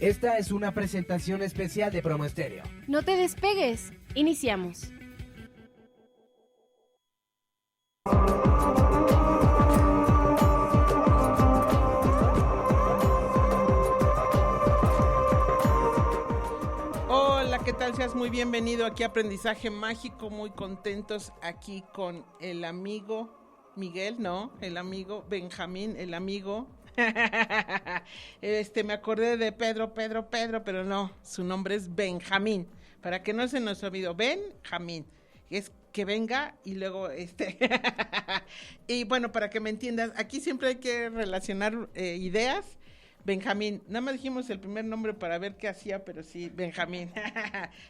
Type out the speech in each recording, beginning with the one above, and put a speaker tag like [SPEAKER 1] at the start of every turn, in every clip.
[SPEAKER 1] Esta es una presentación especial de Promo Estéreo.
[SPEAKER 2] No te despegues. Iniciamos.
[SPEAKER 3] Hola, ¿qué tal? Seas muy bienvenido aquí a Aprendizaje Mágico, muy contentos aquí con el amigo Miguel, no, el amigo Benjamín, el amigo... me acordé de Pedro, pero no, su nombre es Benjamín, para que no se nos olvide, Benjamín, es que venga y luego y bueno, para que me entiendas, aquí siempre hay que relacionar ideas. Benjamín, nada más dijimos el primer nombre para ver qué hacía, pero sí, Benjamín,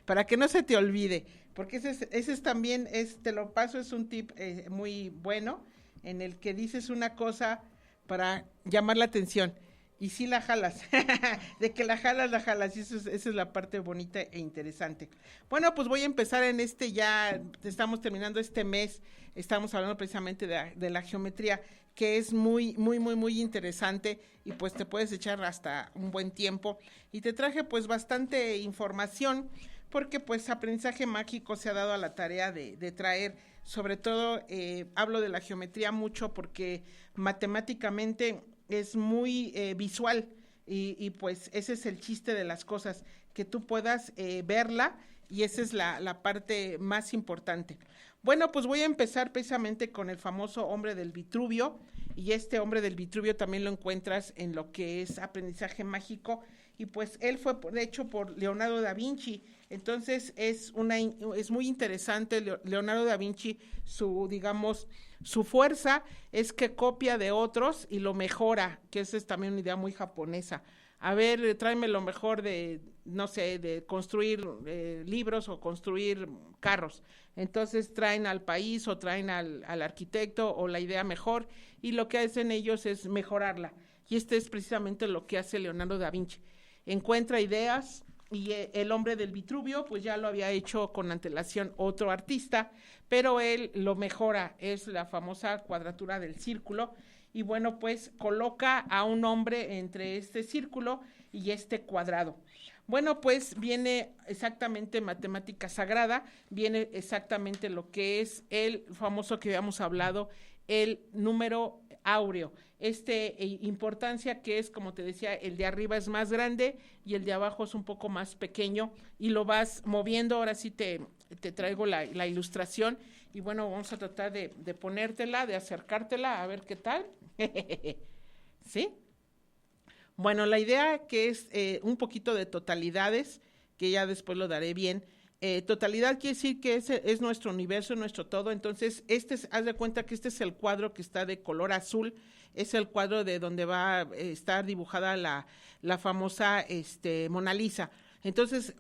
[SPEAKER 3] para que no se te olvide, porque ese es también, te lo paso, es un tip muy bueno, en el que dices una cosa para llamar la atención, y sí la jalas, de que la jalas, y esa es la parte bonita e interesante. Bueno, pues voy a empezar en ya estamos terminando este mes, estamos hablando precisamente de la geometría, que es muy interesante, y pues te puedes echar hasta un buen tiempo, y te traje pues bastante información, porque pues Aprendizaje Mágico se ha dado a la tarea de traer, sobre todo hablo de la geometría mucho porque matemáticamente es muy visual, y pues ese es el chiste de las cosas, que tú puedas verla, y esa es la parte más importante. Bueno, pues voy a empezar precisamente con el famoso hombre del Vitruvio, y este hombre del Vitruvio también lo encuentras en lo que es Aprendizaje Mágico, y pues él fue hecho por Leonardo da Vinci. Entonces es muy interesante. Leonardo da Vinci, su fuerza es que copia de otros y lo mejora, que esa es también una idea muy japonesa. A ver, tráeme lo mejor no sé, de construir libros o construir carros. Entonces traen al país o traen al arquitecto o la idea mejor, y lo que hacen ellos es mejorarla. Y es precisamente lo que hace Leonardo da Vinci. Encuentra ideas, y el hombre del Vitruvio pues ya lo había hecho con antelación otro artista, pero él lo mejora, es la famosa cuadratura del círculo, y bueno, pues coloca a un hombre entre este círculo y este cuadrado. Bueno, pues viene exactamente matemática sagrada, viene exactamente lo que es el famoso que habíamos hablado, el número áureo. Importancia que es, como te decía, el de arriba es más grande y el de abajo es un poco más pequeño, y lo vas moviendo. Ahora sí te traigo la ilustración, y bueno, vamos a tratar de ponértela, de acercártela, a ver qué tal. ¿Sí? Bueno, la idea que es un poquito de totalidades, que ya después lo daré bien. Totalidad quiere decir que es nuestro universo, nuestro todo. Entonces, haz de cuenta que este es el cuadro que está de color azul, es el cuadro de donde va a estar dibujada la famosa Mona Lisa. Entonces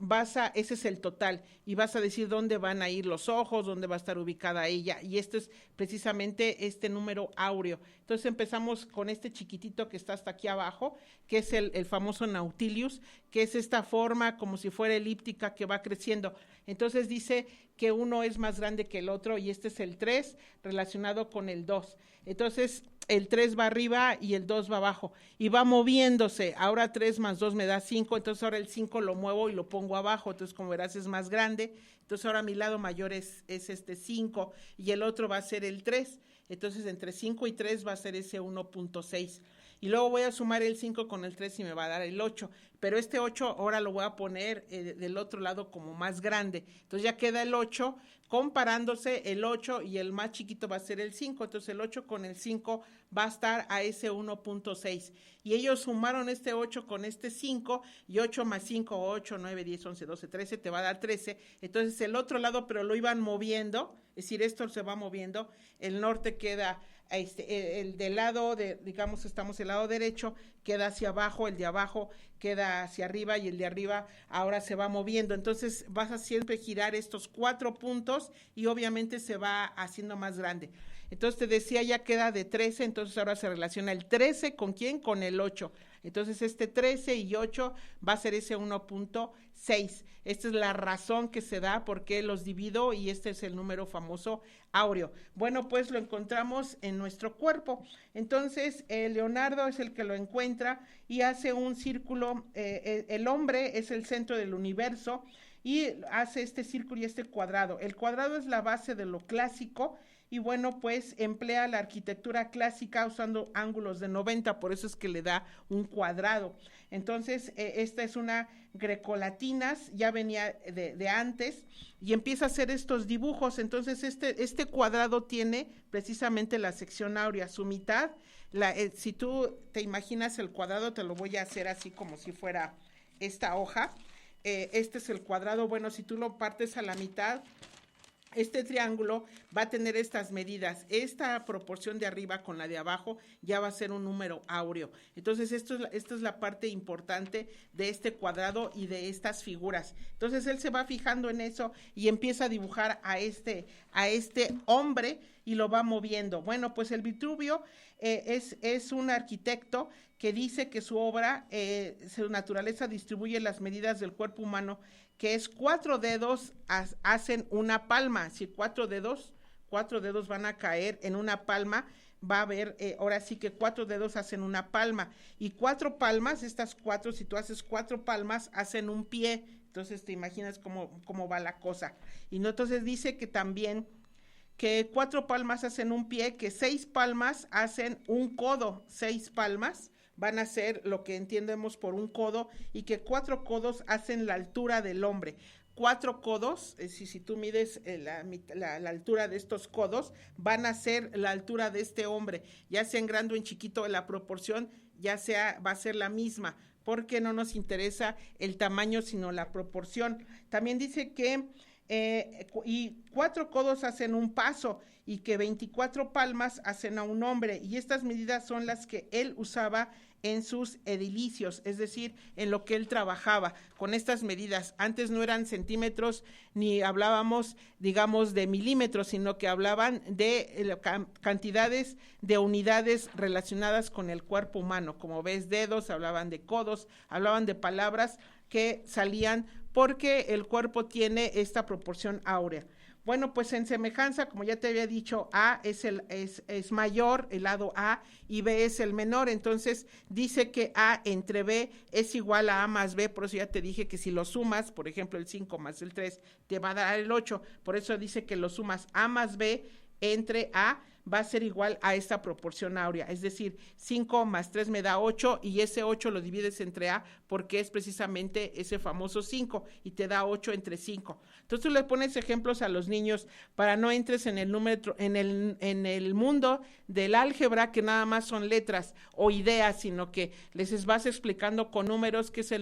[SPEAKER 3] ese es el total, y vas a decir dónde van a ir los ojos, dónde va a estar ubicada ella, y este es precisamente este número áureo. Entonces empezamos con este chiquitito que está hasta aquí abajo, que es el famoso Nautilus, que es esta forma como si fuera elíptica que va creciendo. Entonces dice que uno es más grande que el otro, y este es el 3 relacionado con el 2. Entonces el 3 va arriba y el 2 va abajo, y va moviéndose. Ahora 3 más 2 me da 5, entonces ahora el 5 lo muevo y lo pongo abajo, entonces como verás es más grande. Entonces ahora mi lado mayor es este 5, y el otro va a ser el 3, entonces entre 5 y 3 va a ser ese 1.6. Y luego voy a sumar el 5 con el 3 y me va a dar el 8, pero este 8 ahora lo voy a poner del otro lado como más grande. Entonces ya queda el 8, comparándose el 8 y el más chiquito va a ser el 5, entonces el 8 con el 5 va a estar a ese 1.6. Y ellos sumaron este 8 con este 5, y 8 más 5, 8, 9, 10, 11, 12, 13, te va a dar 13. Entonces el otro lado, pero lo iban moviendo, es decir, esto se va moviendo, el norte queda... el del lado digamos, estamos el lado derecho, queda hacia abajo, el de abajo queda hacia arriba, y el de arriba ahora se va moviendo. Entonces vas a siempre girar estos 4 puntos, y obviamente se va haciendo más grande. Entonces te decía, ya queda de 13, entonces ahora se relaciona el 13 ¿con quién? Con el 8. Entonces 13 y 8 va a ser ese 1.6. Esta es la razón que se da por qué los divido y este es el número famoso áureo. Bueno, pues lo encontramos en nuestro cuerpo. Entonces Leonardo es el que lo encuentra y hace un círculo. El hombre es el centro del universo y hace este círculo y este cuadrado. El cuadrado es la base de lo clásico y bueno, pues emplea la arquitectura clásica usando ángulos de 90, por eso es que le da un cuadrado. Entonces, esta es una grecolatinas, ya venía de antes, y empieza a hacer estos dibujos. Entonces, este cuadrado tiene precisamente la sección áurea, su mitad. Si tú te imaginas el cuadrado, te lo voy a hacer así como si fuera esta hoja. Este es el cuadrado. Bueno, si tú lo partes a la mitad, este triángulo va a tener estas medidas. Esta proporción de arriba con la de abajo ya va a ser un número áureo. Entonces, esta es la parte importante de este cuadrado y de estas figuras. Entonces, él se va fijando en eso y empieza a dibujar a este hombre y lo va moviendo. Bueno, pues el Vitruvio es un arquitecto que dice que su obra, su naturaleza distribuye las medidas del cuerpo humano, que es 4 dedos hacen una palma. Si 4 dedos van a caer en una palma, va a haber, ahora sí que 4 dedos hacen una palma. Y 4 palmas, estas 4, si tú haces 4 palmas, hacen un pie. Entonces te imaginas cómo va la cosa. Y no, entonces dice que también que 4 palmas hacen un pie, que 6 palmas hacen un codo, 6 palmas van a ser lo que entendemos por un codo, y que 4 codos hacen la altura del hombre. 4 codos, si tú mides la altura de estos codos, van a ser la altura de este hombre, ya sea en grande o en chiquito, la proporción va a ser la misma, porque no nos interesa el tamaño, sino la proporción. También dice que y 4 codos hacen un paso y que 24 palmas hacen a un hombre, y estas medidas son las que él usaba en sus edilicios, es decir, en lo que él trabajaba con estas medidas. Antes no eran centímetros ni hablábamos, digamos, de milímetros, sino que hablaban de cantidades de unidades relacionadas con el cuerpo humano. Como ves, dedos, hablaban de codos, hablaban de palabras que salían porque el cuerpo tiene esta proporción áurea. Bueno, pues en semejanza, como ya te había dicho, A es mayor, el lado A, y B es el menor. Entonces dice que A entre B es igual a más B, por eso ya te dije que si lo sumas, por ejemplo, el 5 más el 3 te va a dar el 8, por eso dice que lo sumas A más B entre A va a ser igual a esta proporción áurea, es decir, 5 más 3 me da 8 y ese 8 lo divides entre A porque es precisamente ese famoso 5 y te da 8 entre 5. Entonces tú le pones ejemplos a los niños para no entres en el número, en el mundo del álgebra, que nada más son letras o ideas, sino que les vas explicando con números, que es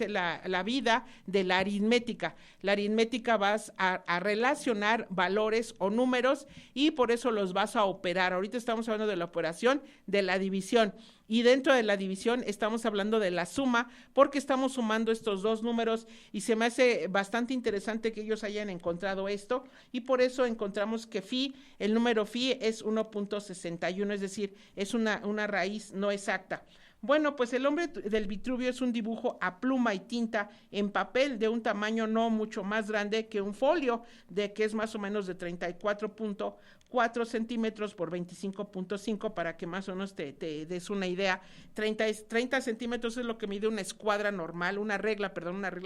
[SPEAKER 3] la vida de la aritmética. La aritmética vas a relacionar valores o números y por eso los vas a operar. Ahorita estamos hablando de la operación de la división, y dentro de la división estamos hablando de la suma, porque estamos sumando estos dos números, y se me hace bastante interesante que ellos hayan encontrado esto, y por eso encontramos que el número phi es 1.61, es decir, es una raíz no exacta. Bueno, pues el hombre del Vitruvio es un dibujo a pluma y tinta en papel de un tamaño no mucho más grande que un folio, que es más o menos de 34.4 centímetros por 25.5, para que más o menos te des una idea. 30 centímetros es lo que mide una escuadra normal, una regla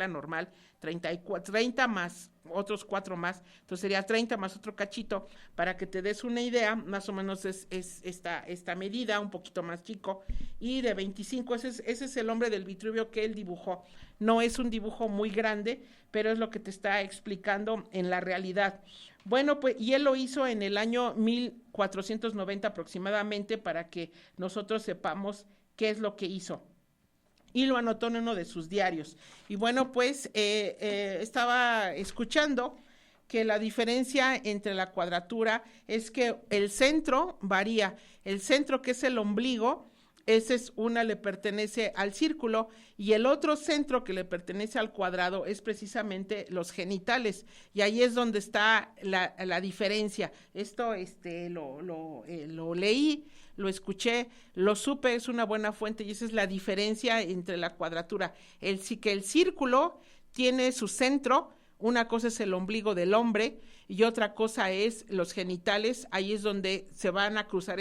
[SPEAKER 3] normal, 30 más otros 4 más, entonces sería 30 más otro cachito, para que te des una idea, más o menos es esta medida, un poquito más chico, y de 25, ese es el hombre del Vitruvio que él dibujó. No es un dibujo muy grande, pero es lo que te está explicando en la realidad. Bueno, pues, y él lo hizo en el año 1490 aproximadamente, para que nosotros sepamos qué es lo que hizo. Y lo anotó en uno de sus diarios. Y bueno, pues estaba escuchando que la diferencia entre la cuadratura es que el centro varía. El centro, que es el ombligo, ese es una, le pertenece al círculo, y el otro centro que le pertenece al cuadrado es precisamente los genitales, y ahí es donde está la diferencia. Esto lo leí, lo escuché, lo supe, es una buena fuente, y esa es la diferencia entre la cuadratura. Que el círculo tiene su centro, una cosa es el ombligo del hombre y otra cosa es los genitales, ahí es donde se van a cruzar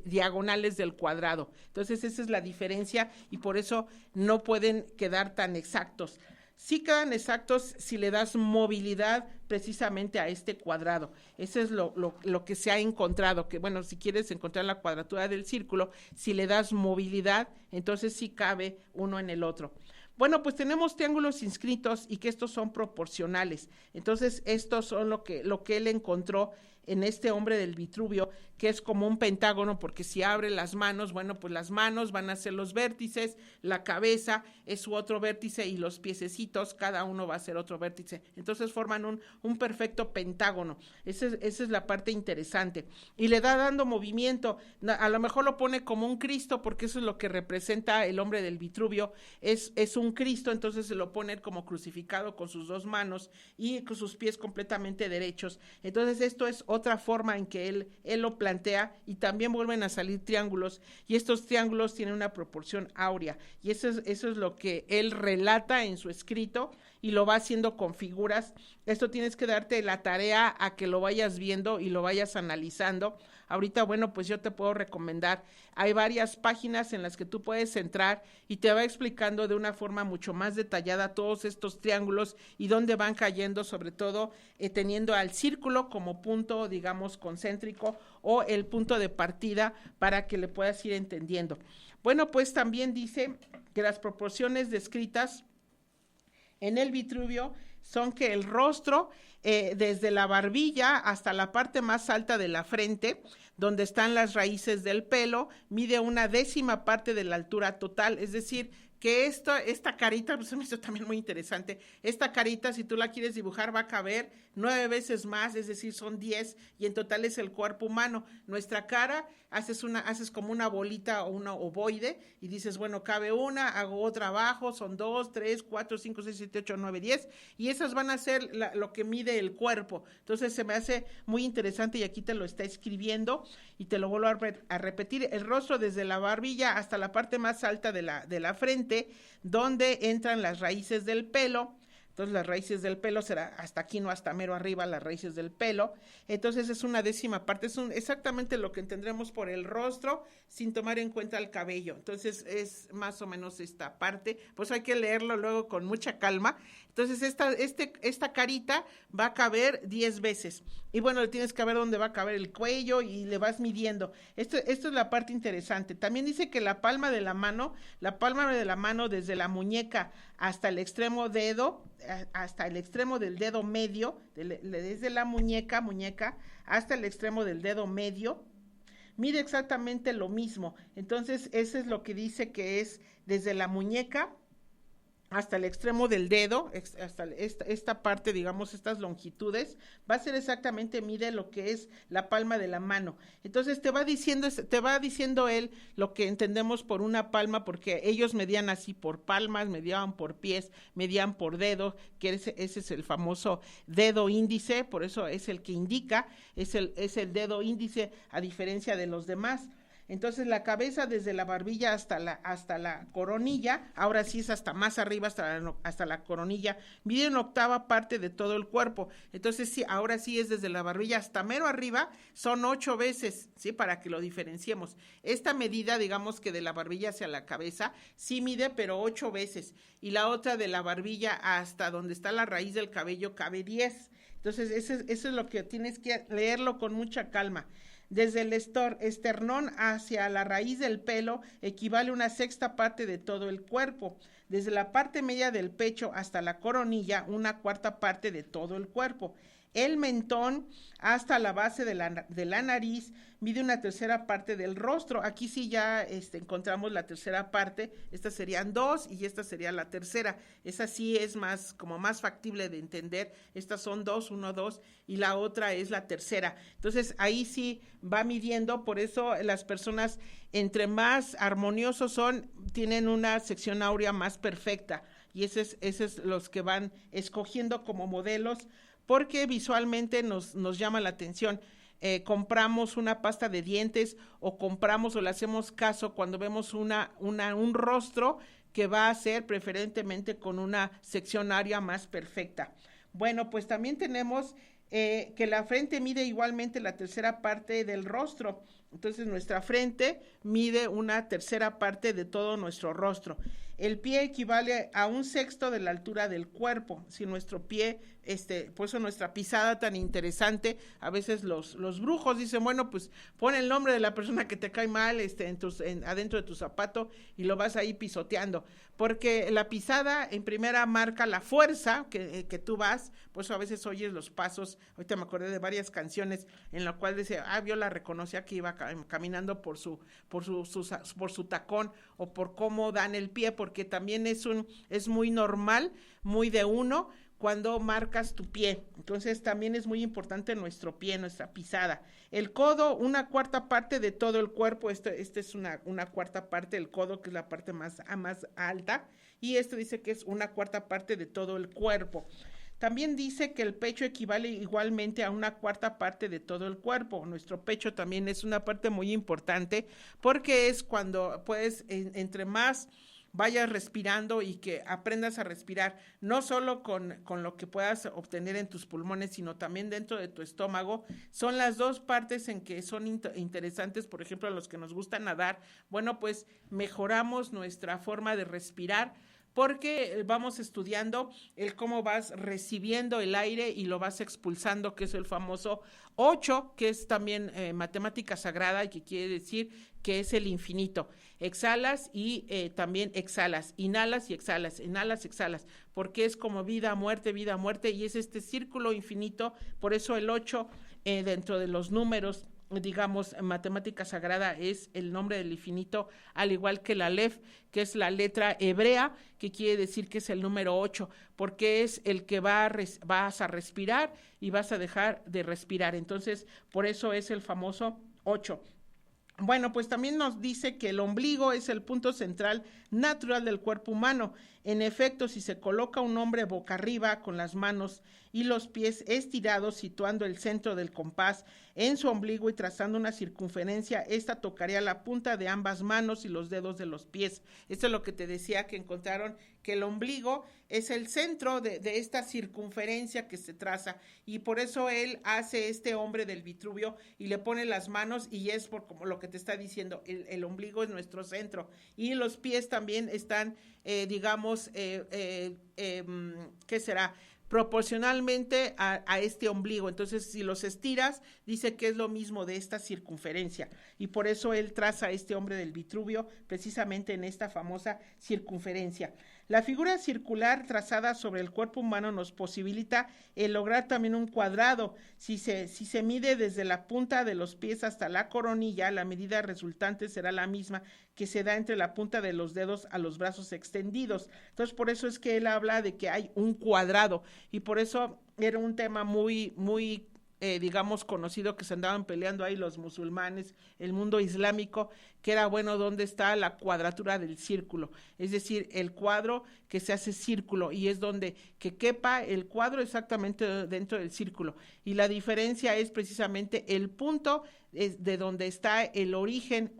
[SPEAKER 3] diagonales del cuadrado. Entonces esa es la diferencia y por eso no pueden quedar tan exactos. Sí quedan exactos si le das movilidad precisamente a este cuadrado. Eso es lo que se ha encontrado, que bueno, si quieres encontrar la cuadratura del círculo, si le das movilidad, entonces sí cabe uno en el otro. Bueno, pues tenemos triángulos inscritos y que estos son proporcionales. Entonces, estos son lo que él encontró en este hombre del Vitruvio, que es como un pentágono, porque si abre las manos, bueno, pues las manos van a ser los vértices, la cabeza es su otro vértice y los piececitos, cada uno va a ser otro vértice. Entonces forman un perfecto pentágono. Esa es la parte interesante. Y le da dando movimiento, a lo mejor lo pone como un Cristo, porque eso es lo que representa el hombre del Vitruvio, es un Cristo, entonces se lo pone como crucificado con sus dos manos y con sus pies completamente derechos. Entonces esto es otra forma en que él lo plantea, y también vuelven a salir triángulos, y estos triángulos tienen una proporción áurea, y eso es lo que él relata en su escrito, y lo va haciendo con figuras. Esto tienes que darte la tarea a que lo vayas viendo y lo vayas analizando. Ahorita, bueno, pues yo te puedo recomendar, hay varias páginas en las que tú puedes entrar y te va explicando de una forma mucho más detallada todos estos triángulos y dónde van cayendo, sobre todo teniendo al círculo como punto, digamos, concéntrico o el punto de partida para que le puedas ir entendiendo. Bueno, pues también dice que las proporciones descritas en el Vitruvio son que el rostro, desde la barbilla hasta la parte más alta de la frente, donde están las raíces del pelo, mide 1/10 parte de la altura total, es decir, que esta carita, pues se me hizo también muy interesante, esta carita, si tú la quieres dibujar, va a caber 9 veces más, es decir, son 10, y en total es el cuerpo humano. Nuestra cara, haces como una bolita o una ovoide, y dices, bueno, cabe una, hago otra abajo, son 2, 3, 4, 5, 6, 7, 8, 9, 10, y esas van a ser lo que mide el cuerpo. Entonces se me hace muy interesante, y aquí te lo está escribiendo, y te lo vuelvo a repetir, el rostro desde la barbilla hasta la parte más alta de la frente, donde entran las raíces del pelo. Entonces las raíces del pelo será hasta aquí, no hasta mero arriba, las raíces del pelo. Entonces es 1/10 parte, es exactamente lo que entendremos por el rostro, sin tomar en cuenta el cabello. Entonces es más o menos esta parte, pues hay que leerlo luego con mucha calma. Entonces esta carita va a caber 10 veces. Y bueno, le tienes que ver dónde va a caber el cuello y le vas midiendo. Esto es la parte interesante. También dice que la palma de la mano desde la muñeca hasta el extremo dedo, hasta el extremo del dedo medio, desde la muñeca hasta el extremo del dedo medio, mide exactamente lo mismo. Entonces, eso es lo que dice que es desde la muñeca hasta el extremo del dedo, hasta esta parte, digamos, estas longitudes, va a ser exactamente, mide lo que es la palma de la mano. Entonces te va diciendo él lo que entendemos por una palma, porque ellos medían así por palmas, medían por pies, medían por dedo, que ese es el famoso dedo índice, por eso es el que indica, es el dedo índice a diferencia de los demás. Entonces la cabeza desde la barbilla hasta la coronilla, ahora sí es hasta más arriba, hasta la coronilla, mide 1/8 parte de todo el cuerpo. Entonces sí, ahora sí es desde la barbilla hasta mero arriba, son 8 veces, ¿sí? Para que lo diferenciemos. Esta medida, digamos que de la barbilla hacia la cabeza, sí mide, pero 8 veces. Y la otra de la barbilla hasta donde está la raíz del cabello cabe 10. Entonces eso es lo que tienes que leerlo con mucha calma. Desde el esternón hacia la raíz del pelo equivale 1/6 parte de todo el cuerpo. Desde la parte media del pecho hasta la coronilla, 1/4 parte de todo el cuerpo. El mentón hasta la base de la nariz mide una tercera parte del rostro. Aquí sí ya encontramos la tercera parte. Estas serían 2 y esta sería la tercera. Esa sí es como más factible de entender. Estas son 2, 1, 2 y la otra es la tercera. Entonces ahí sí va midiendo, por eso las personas entre más armoniosos tienen una sección áurea más perfecta. Y ese es los que van escogiendo como modelos, porque visualmente nos llama la atención. Compramos una pasta de dientes o le hacemos caso cuando vemos un rostro que va a ser preferentemente con una sección área más perfecta. Bueno, pues también tenemos que la frente mide igualmente la tercera parte del rostro. Entonces nuestra frente mide una tercera parte de todo nuestro rostro. El pie equivale a 1/6 de la altura del cuerpo. Si nuestro pie, por eso nuestra pisada tan interesante, a veces los brujos dicen, bueno, pues pon el nombre de la persona que te cae mal adentro de tu zapato y lo vas ahí pisoteando, porque la pisada en primera marca la fuerza que tú vas, por eso a veces oyes los pasos. Ahorita me acordé de varias canciones en la cual decía, yo la reconocía que iba caminando por su tacón o por cómo dan el pie, porque también es muy normal, muy de uno cuando marcas tu pie. Entonces también es muy importante nuestro pie, nuestra pisada. El codo, una cuarta parte de todo el cuerpo. Este es una cuarta parte del codo, que es la parte más alta, y dice que es una cuarta parte de todo el cuerpo. También dice que el pecho equivale igualmente a una cuarta parte de todo el cuerpo. Nuestro pecho también es una parte muy importante, porque es cuando entre más vayas respirando y que aprendas a respirar, no solo con lo que puedas obtener en tus pulmones, sino también dentro de tu estómago. Son las dos partes en que son interesantes. Por ejemplo, a los que nos gusta nadar, bueno, pues mejoramos nuestra forma de respirar, porque vamos estudiando cómo vas recibiendo el aire y lo vas expulsando, que es el famoso 8, que es también matemática sagrada, y que quiere decir que es el infinito. Exhalas y también exhalas, inhalas y exhalas, exhalas, porque es como vida, muerte, y es este círculo infinito. Por eso el 8 dentro de los números, digamos, matemática sagrada, es el nombre del infinito, al igual que la Aleph, que es la letra hebrea, que quiere decir que es el número 8, porque es el que vas a respirar y vas a dejar de respirar. Entonces, por eso es el famoso 8. Bueno, pues también nos dice que el ombligo es el punto central natural del cuerpo humano. En efecto, si se coloca un hombre boca arriba con las manos y los pies estirados, situando el centro del compás en su ombligo y trazando una circunferencia, esta tocaría la punta de ambas manos y los dedos de los pies. Esto es lo que te decía, que encontraron que el ombligo es el centro de esta circunferencia que se traza, y por eso él hace este hombre del Vitruvio y le pone las manos, y es por como lo que te está diciendo, el ombligo es nuestro centro, y los pies también están, ¿qué será?, proporcionalmente a este ombligo. Entonces, si los estiras, dice que es lo mismo de esta circunferencia, y por eso él traza este hombre del Vitruvio precisamente en esta famosa circunferencia. La figura circular trazada sobre el cuerpo humano nos posibilita el lograr también un cuadrado. Si se mide desde la punta de los pies hasta la coronilla, la medida resultante será la misma que se da entre la punta de los dedos a los brazos extendidos. Entonces, por eso es que él habla de que hay un cuadrado, y por eso era un tema muy, muy conocido, que se andaban peleando ahí los musulmanes, el mundo islámico, que era, bueno, ¿dónde está la cuadratura del círculo? Es decir, el cuadro que se hace círculo, y es donde que quepa el cuadro exactamente dentro del círculo. Y la diferencia es precisamente el punto de donde está el origen,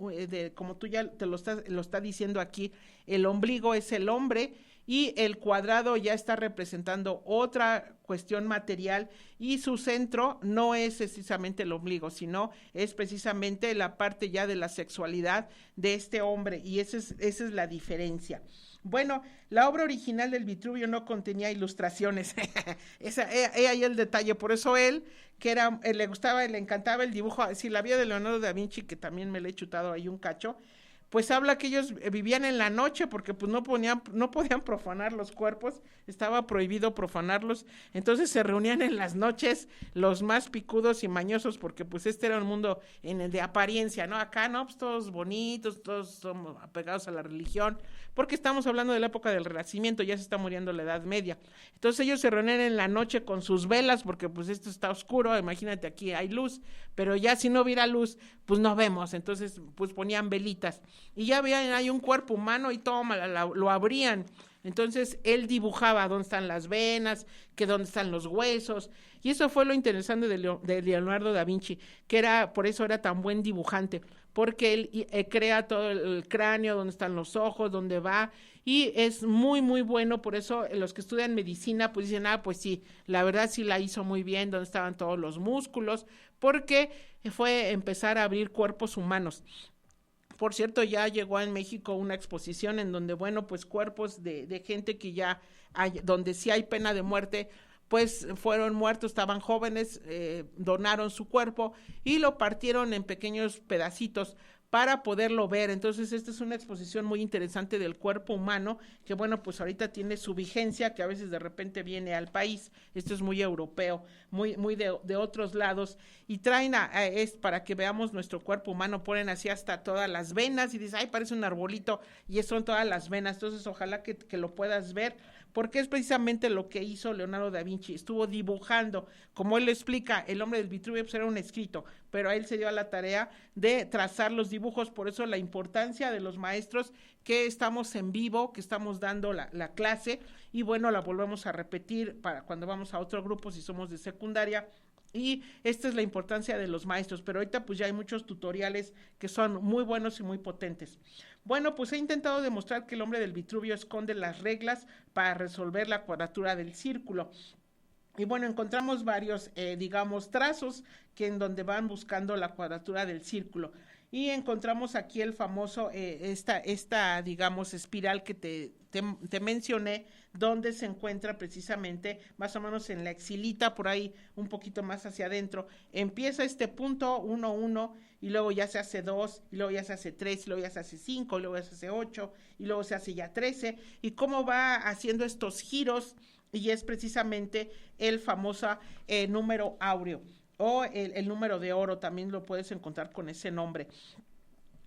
[SPEAKER 3] como tú ya te lo está diciendo aquí, el ombligo es el hombre, y el cuadrado ya está representando otra cuestión material, y su centro no es precisamente el ombligo, sino es precisamente la parte ya de la sexualidad de este hombre, y esa es la diferencia. Bueno, la obra original del Vitruvio no contenía ilustraciones. Ahí el detalle. Por eso él, que le encantaba el dibujo, si la vida de Leonardo da Vinci, que también me le he chutado ahí un cacho, pues habla que ellos vivían en la noche porque pues no podían profanar los cuerpos, estaba prohibido profanarlos, entonces se reunían en las noches los más picudos y mañosos, porque pues este era un mundo en el de apariencia, ¿no? Acá, ¿no? Pues todos bonitos, todos somos apegados a la religión, porque estamos hablando de la época del Renacimiento, ya se está muriendo la Edad Media. Entonces ellos se reunían en la noche con sus velas, porque pues esto está oscuro, imagínate, aquí hay luz, pero ya si no hubiera luz, pues no vemos, entonces pues ponían velitas, y ya veían, hay un cuerpo humano y lo abrían. Entonces él dibujaba dónde están las venas, que dónde están los huesos, y eso fue lo interesante de Leonardo da Vinci, que por eso era tan buen dibujante, porque él crea todo el cráneo, dónde están los ojos, dónde va, y es muy, muy bueno. Por eso los que estudian medicina pues dicen, pues sí, la verdad sí la hizo muy bien, dónde estaban todos los músculos, porque fue empezar a abrir cuerpos humanos. Por cierto, ya llegó en México una exposición en donde, bueno, pues cuerpos de gente que ya donde sí hay pena de muerte, pues fueron muertos, estaban jóvenes, donaron su cuerpo y lo partieron en pequeños pedacitos para poderlo ver. Entonces esta es una exposición muy interesante del cuerpo humano, que bueno, pues ahorita tiene su vigencia, que a veces de repente viene al país. Esto es muy europeo, muy de otros lados, y traen es para que veamos nuestro cuerpo humano, ponen así hasta todas las venas, y dices, ay, parece un arbolito, y son todas las venas. Entonces ojalá que lo puedas ver, porque es precisamente lo que hizo Leonardo da Vinci, estuvo dibujando, como él lo explica, el hombre del Vitruvio pues era un escrito, pero a él se dio a la tarea de trazar los dibujos. Por eso la importancia de los maestros, que estamos en vivo, que estamos dando la clase, y bueno, la volvemos a repetir para cuando vamos a otro grupo si somos de secundaria. Y esta es la importancia de los maestros, pero ahorita pues ya hay muchos tutoriales que son muy buenos y muy potentes. Bueno, pues he intentado demostrar que el hombre del Vitruvio esconde las reglas para resolver la cuadratura del círculo. Y bueno, encontramos varios, trazos en donde van buscando la cuadratura del círculo. Y encontramos aquí el famoso, esta espiral que te mencioné, donde se encuentra precisamente más o menos en la exilita, por ahí un poquito más hacia adentro. Empieza este punto 1, 1, y luego ya se hace 2, y luego ya se hace 3, y luego ya se hace 5, y luego ya se hace 8, y luego se hace ya 13, y cómo va haciendo estos giros, y es precisamente el famoso número áureo, o el número de oro, también lo puedes encontrar con ese nombre.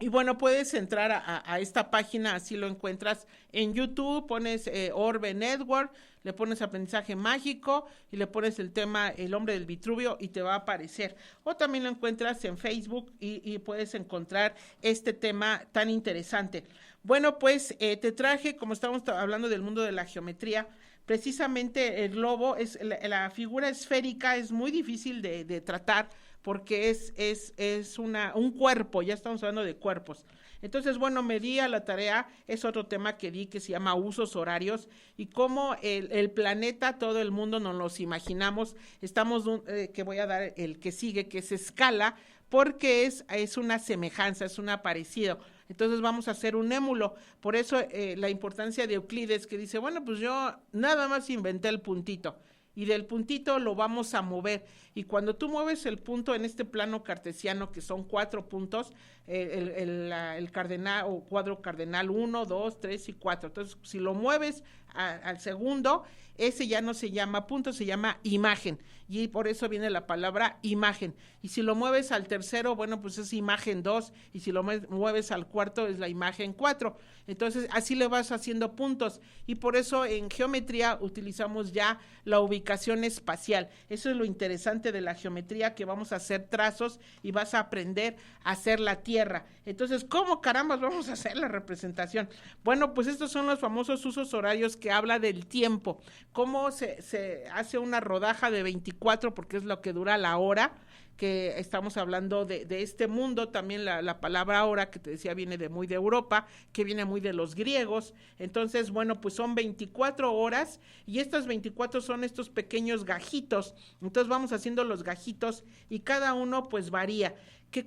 [SPEAKER 3] Y bueno, puedes entrar a esta página, así lo encuentras en YouTube, pones Orbe Network, le pones aprendizaje mágico y le pones el tema El hombre del Vitruvio y te va a aparecer. O también lo encuentras en Facebook y puedes encontrar este tema tan interesante. Bueno, pues te traje, como estamos hablando del mundo de la geometría, precisamente el globo, la figura esférica es muy difícil de tratar, porque es un cuerpo, ya estamos hablando de cuerpos. Entonces, bueno, me di a la tarea, es otro tema que di que se llama usos horarios, y cómo el planeta, todo el mundo nos los imaginamos. Que voy a dar el que sigue, que es escala, porque es una semejanza, es un parecido. Entonces vamos a hacer un émulo. Por eso la importancia de Euclides, que dice, bueno, pues yo nada más inventé el puntito, y del puntito lo vamos a mover, y cuando tú mueves el punto en este plano cartesiano, que son 4 puntos, el cardenal o cuadro cardenal 1, 2, 3 y 4, entonces si lo mueves al segundo, ese ya no se llama punto, se llama imagen, y por eso viene la palabra imagen. Y si lo mueves al tercero, bueno, pues es imagen 2, y si lo mueves al cuarto es la imagen 4. Entonces así le vas haciendo puntos, y por eso en geometría utilizamos ya la ubicación espacial. Eso es lo interesante de la geometría, que vamos a hacer trazos y vas a aprender a hacer la tierra. Entonces, ¿cómo carambas vamos a hacer la representación? Bueno, pues estos son los famosos usos horarios, que habla del tiempo, cómo se hace una rodaja de 24, porque es lo que dura la hora, que estamos hablando de este mundo. También la palabra hora, que te decía, viene muy de Europa, que viene muy de los griegos. Entonces, bueno, pues son 24 horas, y estas 24 son estos pequeños gajitos. Entonces vamos haciendo los gajitos, y cada uno pues varía.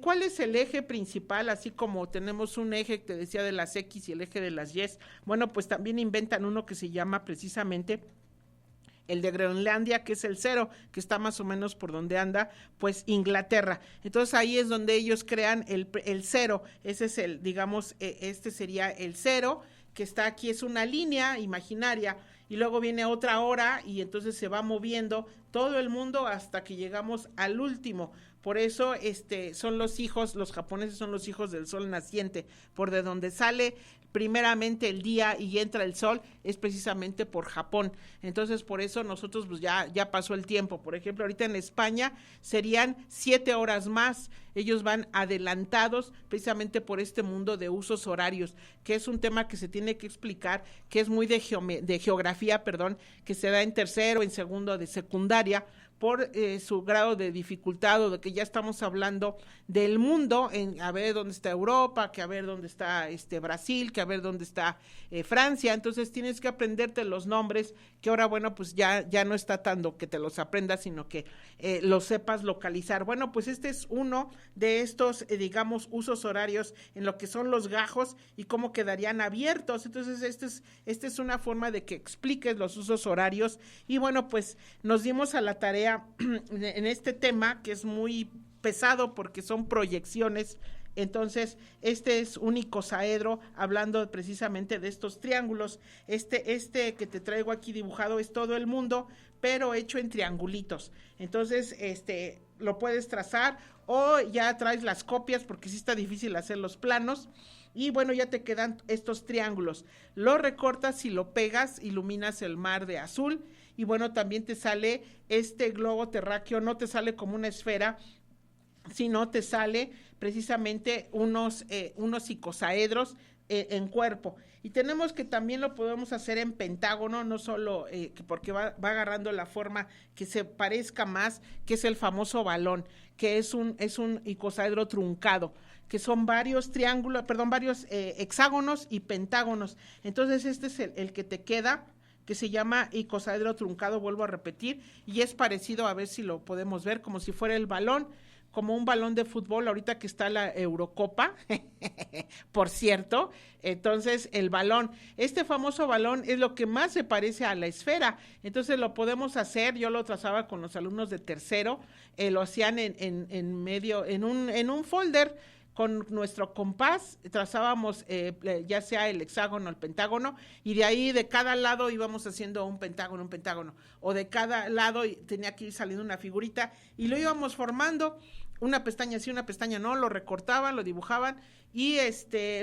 [SPEAKER 3] ¿Cuál es el eje principal? Así como tenemos un eje, te decía, de las X y el eje de las Y, bueno, pues también inventan uno que se llama precisamente el de Groenlandia, que es el 0, que está más o menos por donde anda, pues Inglaterra. Entonces ahí es donde ellos crean el 0, ese es el, digamos, este sería el 0, que está aquí, es una línea imaginaria, y luego viene otra hora, y entonces se va moviendo todo el mundo hasta que llegamos al último. Por eso son los japoneses son los hijos del sol naciente, por de donde sale primeramente el día y entra el sol, es precisamente por Japón. Entonces, por eso nosotros pues ya pasó el tiempo. Por ejemplo, ahorita en España serían 7 horas más. Ellos van adelantados precisamente por este mundo de usos horarios, que es un tema que se tiene que explicar, que es muy de geografía, que se da en tercero, en segundo de secundaria, por su grado de dificultad, o de que ya estamos hablando del mundo, a ver dónde está Europa, que a ver dónde está Brasil, que a ver dónde está Francia. Entonces tienes que aprenderte los nombres, que ahora, bueno, pues ya no está tanto que te los aprendas, sino que los sepas localizar. Bueno, pues este es uno de estos, digamos, usos horarios en lo que son los gajos y cómo quedarían abiertos. Entonces esta es una forma de que expliques los usos horarios. Y bueno, pues nos dimos a la tarea en este tema, que es muy pesado porque son proyecciones. Entonces, este es un icosaedro, hablando precisamente de estos triángulos. Este que te traigo aquí dibujado es todo el mundo, pero hecho en triangulitos. Entonces, lo puedes trazar, o ya traes las copias, porque sí está difícil hacer los planos. Y bueno, ya te quedan estos triángulos. Lo recortas y lo pegas, iluminas el mar de azul. Y bueno, también te sale este globo terráqueo, no te sale como una esfera, sino te sale precisamente unos icosaedros en cuerpo. Y tenemos que también lo podemos hacer en pentágono, no solo porque va agarrando la forma que se parezca más, que es el famoso balón, que es un icosaedro truncado, que son varios hexágonos y pentágonos. Entonces este es el que te queda, que se llama icosaedro truncado, vuelvo a repetir, y es parecido, a ver si lo podemos ver, como si fuera el balón, como un balón de fútbol, ahorita que está la Eurocopa, por cierto. Entonces el balón, este famoso balón es lo que más se parece a la esfera. Entonces lo podemos hacer, yo lo trazaba con los alumnos de tercero, lo hacían en medio, en un folder, con nuestro compás, trazábamos ya sea el hexágono o el pentágono, y de ahí de cada lado íbamos haciendo un pentágono, o de cada lado tenía que ir saliendo una figurita, y lo íbamos formando, una pestaña sí, una pestaña no, lo recortaban, lo dibujaban, y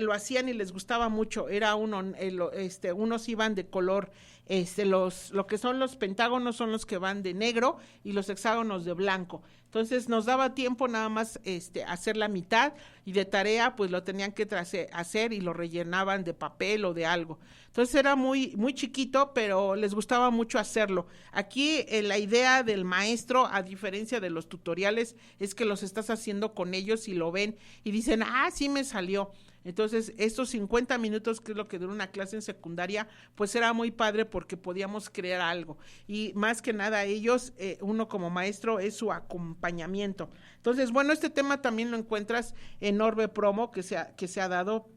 [SPEAKER 3] lo hacían y les gustaba mucho. Era unos iban de color, lo que son los pentágonos son los que van de negro y los hexágonos de blanco. Entonces nos daba tiempo nada más hacer la mitad, y de tarea pues lo tenían que hacer y lo rellenaban de papel o de algo. Entonces era muy, muy chiquito, pero les gustaba mucho hacerlo. Aquí la idea del maestro, a diferencia de los tutoriales, es que los estás haciendo con ellos y lo ven y dicen, sí me salió. Entonces, estos 50 minutos, que es lo que dura una clase en secundaria, pues era muy padre porque podíamos crear algo. Y más que nada ellos, uno como maestro, es su acompañamiento. Entonces, bueno, este tema también lo encuentras en Orbe Promo, que se ha dado,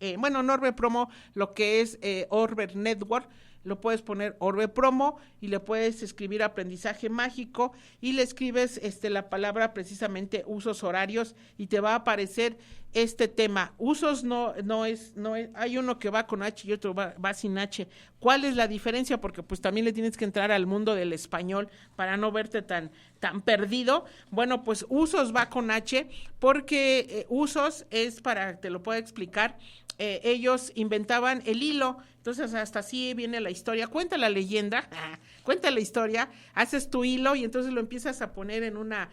[SPEAKER 3] en Orbe Promo, lo que es Orbe Network. Lo puedes poner Orbe Promo y le puedes escribir aprendizaje mágico, y le escribes la palabra precisamente usos horarios, y te va a aparecer este tema. Usos no es, hay uno que va con H y otro va sin H. ¿Cuál es la diferencia? Porque pues también le tienes que entrar al mundo del español para no verte tan perdido. Bueno, pues usos va con H porque usos es, para te lo puedo explicar, ellos inventaban el hilo. Entonces hasta así viene la historia, cuenta la leyenda, cuenta la historia, haces tu hilo y entonces lo empiezas a poner en una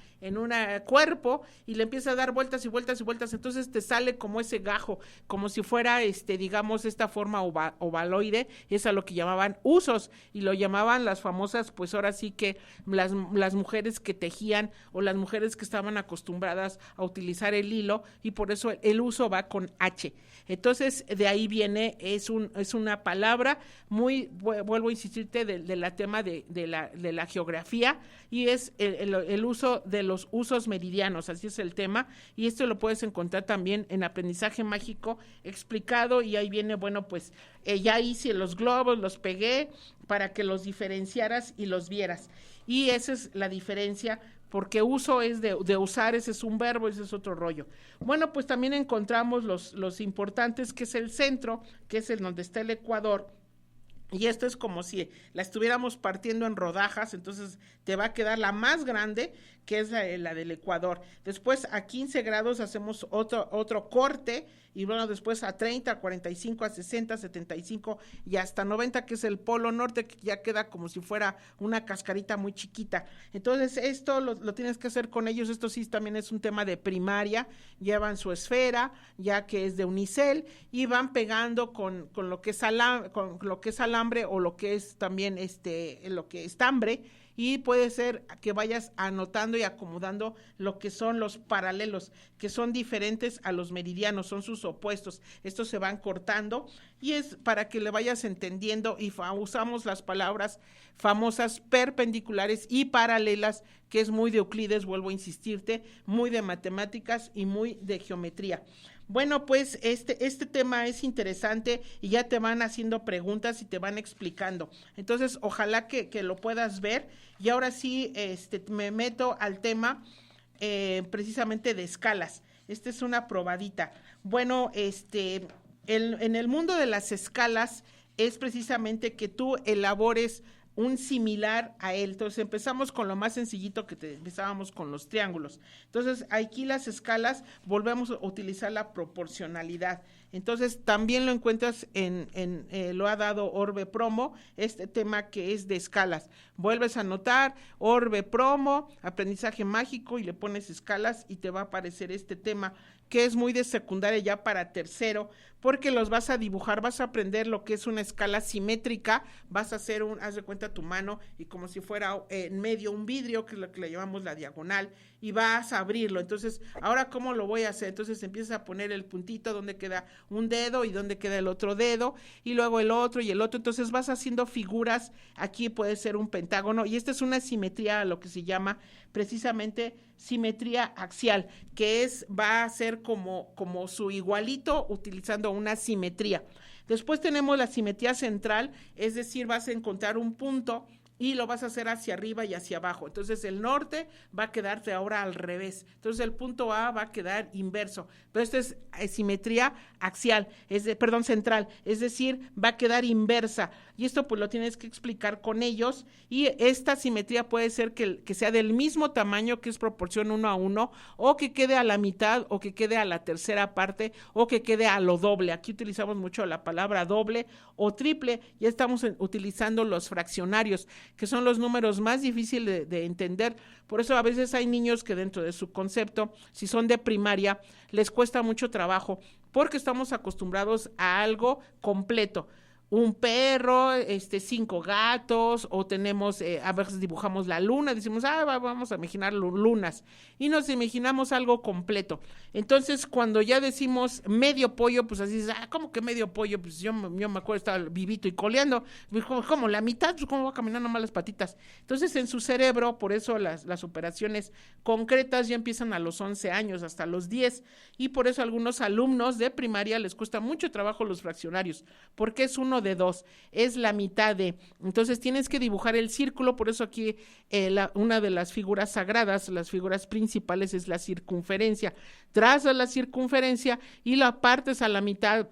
[SPEAKER 3] cuerpo, y le empiezas a dar vueltas y vueltas y vueltas. Entonces te sale como ese gajo, como si fuera digamos esta forma ovaloide. Es a lo que llamaban usos, y lo llamaban las famosas, pues ahora sí que las mujeres que tejían, o las mujeres que estaban acostumbradas a utilizar el hilo, y por eso el uso va con H. Entonces Entonces, de ahí viene, es una palabra muy, vuelvo a insistirte, de la tema de la geografía, y es el uso de los usos meridianos, así es el tema, y esto lo puedes encontrar también en Aprendizaje Mágico explicado, y ahí viene, bueno, pues ya hice los globos, los pegué para que los diferenciaras y los vieras, y esa es la diferencia, porque uso es de usar, ese es un verbo, ese es otro rollo. Bueno, pues también encontramos los importantes, que es el centro, que es el donde está el ecuador, y esto es como si la estuviéramos partiendo en rodajas, entonces te va a quedar la más grande, que es la del ecuador. Después a 15 grados hacemos otro corte, y bueno, después a 30, a 45, a 60, 75 y hasta 90, que es el polo norte, que ya queda como si fuera una cascarita muy chiquita. Entonces esto lo tienes que hacer con ellos, esto sí también es un tema de primaria, llevan su esfera, ya que es de unicel, y van pegando con lo que es alambre, o lo que es también lo que es estambre, y puede ser que vayas anotando y acomodando lo que son los paralelos, que son diferentes a los meridianos, son sus opuestos. Estos se van cortando, y es para que le vayas entendiendo, y usamos las palabras famosas perpendiculares y paralelas, que es muy de Euclides, vuelvo a insistirte, muy de matemáticas y muy de geometría. Bueno, pues este tema es interesante, y ya te van haciendo preguntas y te van explicando. Entonces, ojalá que lo puedas ver. Y ahora sí, me meto al tema precisamente de escalas. Esta es una probadita. Bueno, en el mundo de las escalas es precisamente que tú elabores un similar a él. Entonces empezamos con lo más sencillito, que empezábamos con los triángulos. Entonces aquí las escalas volvemos a utilizar la proporcionalidad. Entonces también lo encuentras lo ha dado Orbe Promo, este tema que es de escalas. Vuelves a anotar Orbe Promo, Aprendizaje Mágico, y le pones escalas, y te va a aparecer este tema, que es muy de secundaria ya para tercero, porque los vas a dibujar, vas a aprender lo que es una escala simétrica, vas a hacer haz de cuenta tu mano, y como si fuera en medio un vidrio, que es lo que le llamamos la diagonal, y vas a abrirlo. Entonces, ahora, ¿cómo lo voy a hacer? Entonces empiezas a poner el puntito donde queda un dedo y donde queda el otro dedo, y luego el otro y el otro. Entonces vas haciendo figuras, aquí puede ser un pentágono, y esta es una simetría, lo que se llama precisamente simetría axial, que va a ser como su igualito, utilizando una simetría. Después tenemos la simetría central, es decir, vas a encontrar un punto y lo vas a hacer hacia arriba y hacia abajo. Entonces el norte va a quedarte ahora al revés. Entonces el punto A va a quedar inverso. Pero esto es simetría axial, central, es decir, va a quedar inversa. Y esto pues lo tienes que explicar con ellos. Y esta simetría puede ser que sea del mismo tamaño, que es proporción 1:1, o que quede a la mitad, o que quede a la tercera parte, o que quede a lo doble. Aquí utilizamos mucho la palabra doble o triple. Ya estamos utilizando los fraccionarios, que son los números más difíciles de entender. Por eso a veces hay niños que dentro de su concepto, si son de primaria, les cuesta mucho trabajo, porque estamos acostumbrados a algo completo. Un perro, 5 gatos, o tenemos, a veces dibujamos la luna, decimos, vamos a imaginar lunas, y nos imaginamos algo completo. Entonces, cuando ya decimos medio pollo, pues así dices, ¿cómo que medio pollo? Pues yo me acuerdo, estaba vivito y coleando, como la mitad, pues cómo va a caminar nomás las patitas. Entonces, en su cerebro, por eso las operaciones concretas ya empiezan a los 11 años, hasta los 10, y por eso a algunos alumnos de primaria les cuesta mucho trabajo los fraccionarios, porque es 1/2, es la mitad de. Entonces tienes que dibujar el círculo, por eso aquí una de las figuras sagradas, las figuras principales, es la circunferencia. Trazas la circunferencia y la partes a la mitad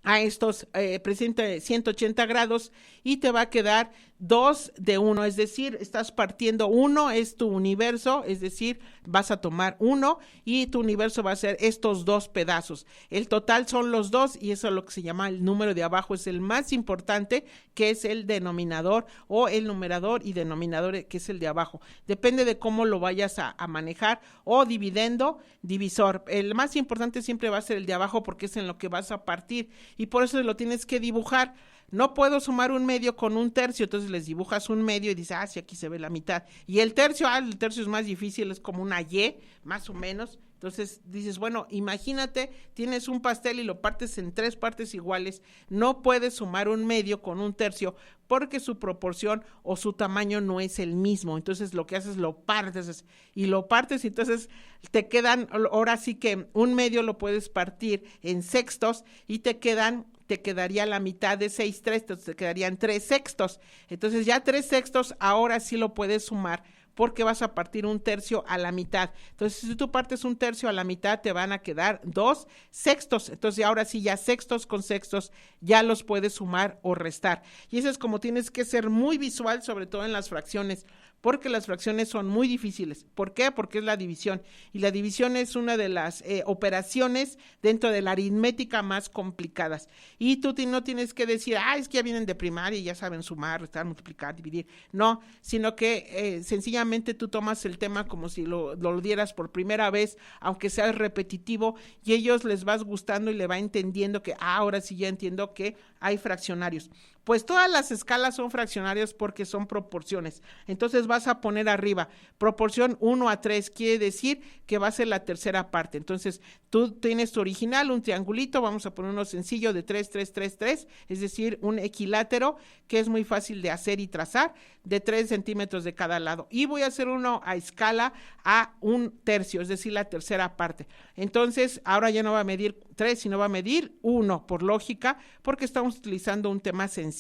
[SPEAKER 3] a estos presenta 180 grados, y te va a quedar 2:1, es decir, estás partiendo 1, es tu universo, es decir, vas a tomar 1 y tu universo va a ser estos 2 pedazos. El total son los 2, y eso es lo que se llama el número de abajo, es el más importante, que es el denominador, o el numerador y denominador, que es el de abajo. Depende de cómo lo vayas a manejar, o dividendo, divisor. El más importante siempre va a ser el de abajo, porque es en lo que vas a partir, y por eso lo tienes que dibujar. No puedo sumar un medio con un tercio, entonces les dibujas un medio y dices, sí, aquí se ve la mitad. Y el tercio es más difícil, es como una Y, más o menos, Entonces dices, bueno, imagínate, tienes un pastel y lo partes en 3 partes iguales, no puedes sumar 1/2 con 1/3 porque su proporción o su tamaño no es el mismo. Entonces lo que haces lo partes y entonces te quedan, ahora sí que 1/2 lo puedes partir en sextos y te quedaría la mitad de 6/3, entonces te quedarían 3/6. Entonces ya 3/6 ahora sí lo puedes sumar porque vas a partir 1/3 a la mitad. Entonces, si tú partes 1/3 a la mitad, te van a quedar 2/6. Entonces, ahora sí, ya sextos con sextos, ya los puedes sumar o restar. Y eso es como tienes que ser muy visual, sobre todo en las fracciones, porque las fracciones son muy difíciles. ¿Por qué? Porque es la división. Y la división es una de las operaciones dentro de la aritmética más complicadas. Y tú no tienes que decir, es que ya vienen de primaria y ya saben sumar, restar, multiplicar, dividir. No, sino que sencillamente tú tomas el tema como si lo dieras por primera vez, aunque sea repetitivo, y ellos les vas gustando y le va entendiendo que, ahora sí ya entiendo que hay fraccionarios. Pues todas las escalas son fraccionarias porque son proporciones. Entonces vas a poner arriba proporción 1/3, quiere decir que va a ser la tercera parte. Entonces tú tienes tu original, un triangulito, vamos a poner uno sencillo de 3, 3, 3, 3, es decir, un equilátero que es muy fácil de hacer y trazar, de 3 centímetros de cada lado. Y voy a hacer uno a escala a 1/3, es decir, la tercera parte. Entonces ahora ya no va a medir 3, sino va a medir 1, por lógica, porque estamos utilizando un tema sencillo.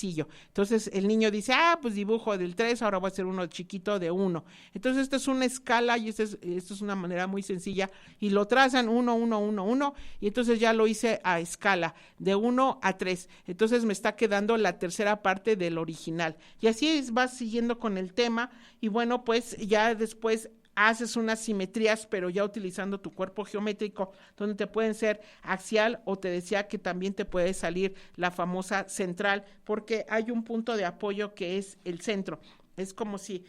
[SPEAKER 3] Entonces el niño dice, pues dibujo del 3, ahora voy a hacer uno chiquito de 1. Entonces esta es una escala y esto es una manera muy sencilla y lo trazan 1, 1, 1, 1 y entonces ya lo hice a escala de 1 a 3. Entonces me está quedando la tercera parte del original. Y así vas siguiendo con el tema y bueno, pues ya después haces unas simetrías, pero ya utilizando tu cuerpo geométrico, donde te pueden ser axial o te decía que también te puede salir la famosa central, porque hay un punto de apoyo que es el centro. Es como si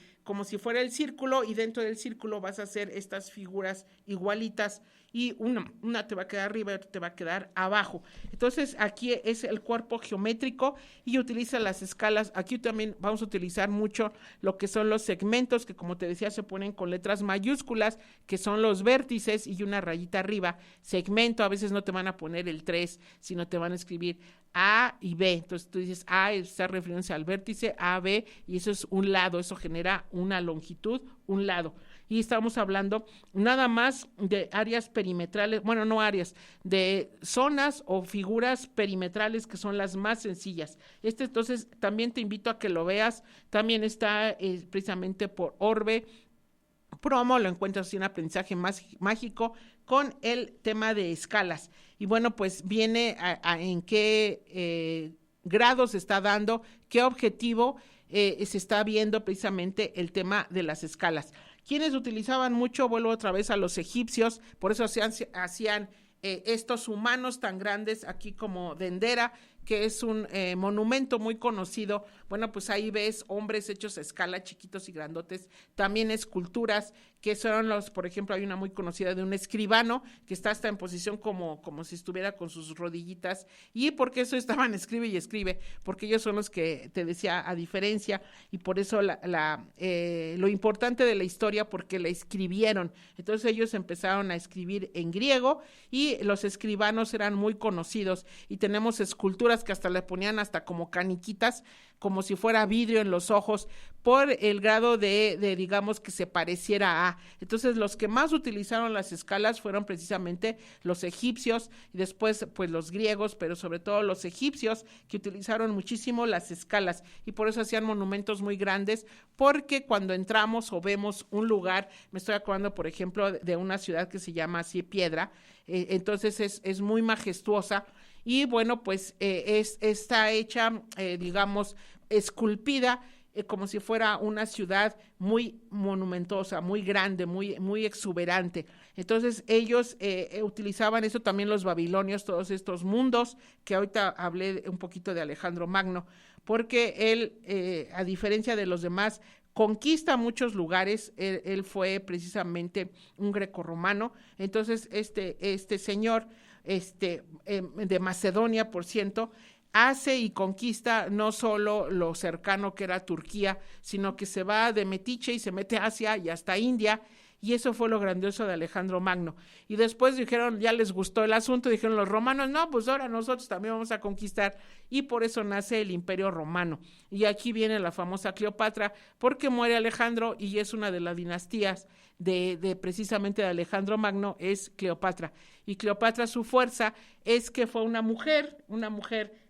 [SPEAKER 3] fuera el círculo y dentro del círculo vas a hacer estas figuras igualitas y una te va a quedar arriba y otra te va a quedar abajo. Entonces aquí es el cuerpo geométrico y utiliza las escalas. Aquí también vamos a utilizar mucho lo que son los segmentos, que como te decía se ponen con letras mayúsculas, que son los vértices y una rayita arriba. Segmento, a veces no te van a poner el 3, sino te van a escribir A y B. Entonces tú dices A, está refiriéndose al vértice A, B, y eso es un lado, eso genera una longitud, un lado. Y estamos hablando nada más de áreas perimetrales, bueno, no áreas, de zonas o figuras perimetrales que son las más sencillas. Entonces también te invito a que lo veas, también está precisamente por Orbe Promo, lo encuentras en aprendizaje mágico con el tema de escalas. Y bueno, pues viene en qué grado se está dando, qué objetivo se está viendo precisamente el tema de las escalas. Quienes utilizaban mucho, vuelvo otra vez a los egipcios, por eso hacían estos humanos tan grandes aquí como Dendera, que es un monumento muy conocido. Bueno, pues ahí ves hombres hechos a escala, chiquitos y grandotes, también esculturas, que son por ejemplo, hay una muy conocida de un escribano, que está hasta en posición como si estuviera con sus rodillitas, y porque eso estaban escribe y escribe, porque ellos son los que te decía a diferencia, y por eso lo importante de la historia, porque la escribieron. Entonces ellos empezaron a escribir en griego, y los escribanos eran muy conocidos, y tenemos esculturas que hasta le ponían hasta como caniquitas, como si fuera vidrio en los ojos, por el grado de digamos, que se pareciera a. Entonces, los que más utilizaron las escalas fueron precisamente los egipcios, y después, pues, los griegos, pero sobre todo los egipcios, que utilizaron muchísimo las escalas, y por eso hacían monumentos muy grandes, porque cuando entramos o vemos un lugar, me estoy acordando, por ejemplo, de una ciudad que se llama así Piedra, entonces es muy majestuosa, y bueno, pues está hecha, digamos, esculpida, como si fuera una ciudad muy monumentosa, muy grande, muy, muy exuberante. Entonces ellos utilizaban eso, también los babilonios, todos estos mundos, que ahorita hablé un poquito de Alejandro Magno, porque él, a diferencia de los demás, conquista muchos lugares. Él fue precisamente un grecorromano. Entonces este señor de Macedonia, por cierto, hace y conquista no solo lo cercano que era Turquía, sino que se va de metiche y se mete a Asia y hasta India, y eso fue lo grandioso de Alejandro Magno. Y después dijeron, ya les gustó el asunto, dijeron los romanos, no, pues ahora nosotros también vamos a conquistar, y por eso nace el Imperio Romano. Y aquí viene la famosa Cleopatra, porque muere Alejandro, y es una de las dinastías de precisamente de Alejandro Magno, es Cleopatra. Y Cleopatra, su fuerza es que fue una mujer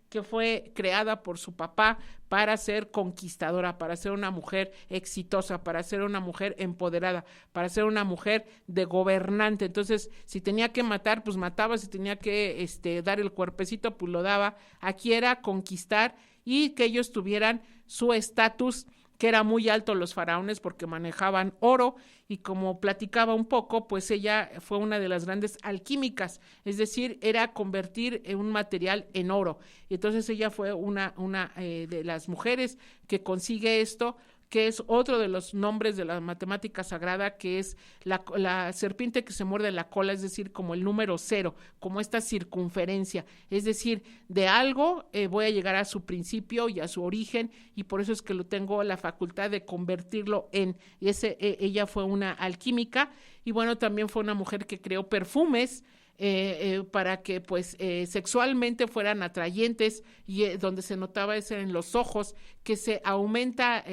[SPEAKER 3] que fue creada por su papá para ser conquistadora, para ser una mujer exitosa, para ser una mujer empoderada, para ser una mujer de gobernante. Entonces, si tenía que matar, pues mataba, si tenía que dar el cuerpecito, pues lo daba. Aquí era conquistar y que ellos tuvieran su estatus, que era muy alto los faraones porque manejaban oro, y como platicaba un poco, pues ella fue una de las grandes alquímicas, es decir, era convertir un material en oro. Y entonces ella fue una de las mujeres que consigue esto, que es otro de los nombres de la matemática sagrada, que es la serpiente que se muerde la cola, es decir, como el número 0, como esta circunferencia, es decir, de algo voy a llegar a su principio y a su origen, y por eso es que lo tengo la facultad de convertirlo en, y ella fue una alquímica, y bueno, también fue una mujer que creó perfumes, para que pues sexualmente fueran atrayentes, y donde se notaba eso en los ojos, que se aumenta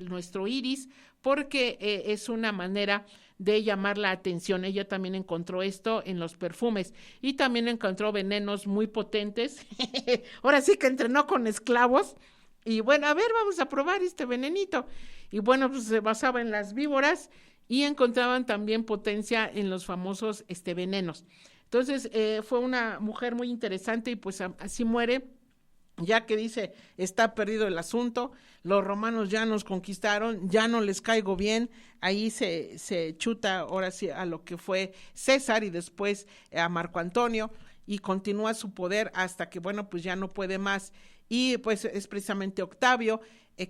[SPEAKER 3] nuestro iris, porque es una manera de llamar la atención. Ella también encontró esto en los perfumes, y también encontró venenos muy potentes. Ahora sí que entrenó con esclavos, y bueno, a ver, vamos a probar este venenito, y bueno, pues se basaba en las víboras, y encontraban también potencia en los famosos venenos. Entonces fue una mujer muy interesante, y pues así muere, ya que dice, está perdido el asunto, los romanos ya nos conquistaron, ya no les caigo bien, ahí se chuta ahora sí a lo que fue César y después a Marco Antonio, y continúa su poder hasta que, bueno, pues ya no puede más, y pues es precisamente Octavio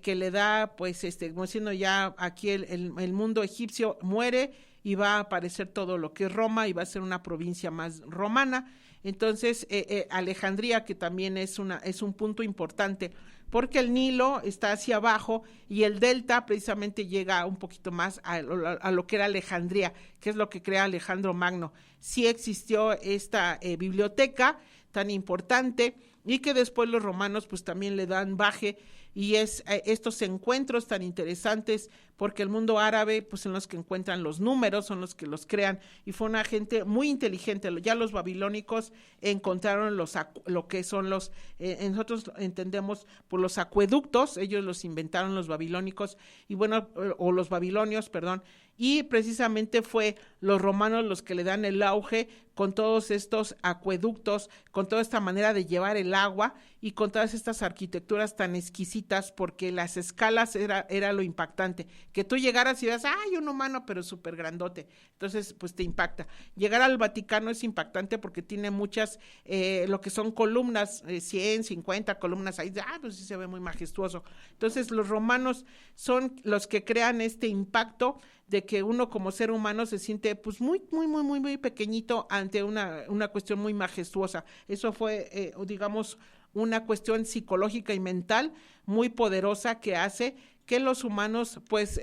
[SPEAKER 3] que le da, pues, como diciendo, ya aquí el mundo egipcio muere, y va a aparecer todo lo que es Roma, y va a ser una provincia más romana. Entonces, Alejandría, que también es un punto importante, porque el Nilo está hacia abajo, y el delta precisamente llega un poquito más a lo que era Alejandría, que es lo que crea Alejandro Magno. Sí existió esta biblioteca tan importante, y que después los romanos pues también le dan baje, y es estos encuentros tan interesantes, porque el mundo árabe pues son los que encuentran los números, son los que los crean, y fue una gente muy inteligente. Ya los babilónicos encontraron lo que son nosotros entendemos por los acueductos, ellos los inventaron los babilónicos, y bueno, o los babilonios, perdón, y precisamente fue los romanos los que le dan el auge con todos estos acueductos, con toda esta manera de llevar el agua, y con todas estas arquitecturas tan exquisitas, porque las escalas era lo impactante, que tú llegaras y veas, ¡ay, un humano, pero súper grandote! Entonces, pues te impacta. Llegar al Vaticano es impactante porque tiene muchas, lo que son columnas, 100, 50 columnas ahí, pues sí se ve muy majestuoso. Entonces, los romanos son los que crean este impacto de que uno como ser humano se siente pues muy, muy, muy, muy, muy pequeñito ante una cuestión muy majestuosa. Eso fue, digamos, una cuestión psicológica y mental muy poderosa que hace que los humanos pues